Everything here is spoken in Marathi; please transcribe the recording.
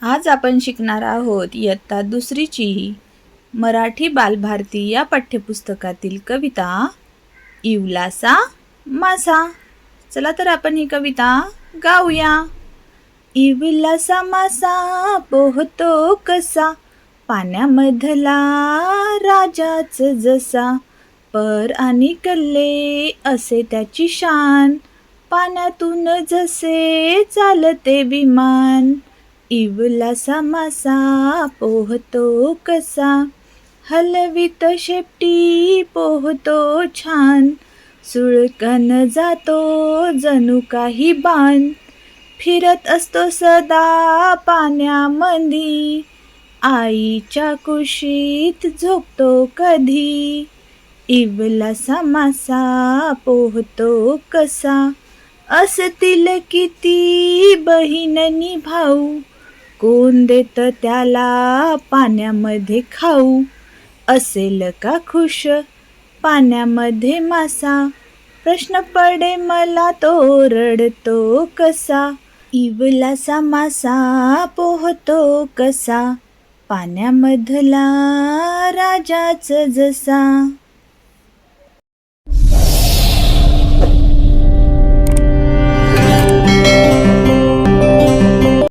आज आपण शिकणार आहोत इयत्ता दुसरीची मराठी बालभारती या पाठ्यपुस्तकातील कविता इवलासा मासा. चला तर आपण ही कविता गाऊया. इवलासा मासा पोहतो कसा, पाण्यामधला राजाच जसा. पर आणि कल्ले असे त्याची शान, पाण्यातून जसे चालते विमान. इवलासा मासा पोहतो कसा, हलवीत शेपटी पोहतो छान. सुळकन जातो जणू काही बाण, फिरत असतो सदा पाण्यामंदी. आईच्या कुशीत झोपतो कधी, इवलासा मासा पोहतो कसा. असतील किती बहिणी भाऊ, कोण देत त्याला पाण्यामध्ये खाऊ. असेल का खुश पाण्यामध्ये मासा, प्रश्न पडे मला तो रडतो कसा. इवलासा मासा पोहतो कसा, पाण्यामधला राजाच जसा.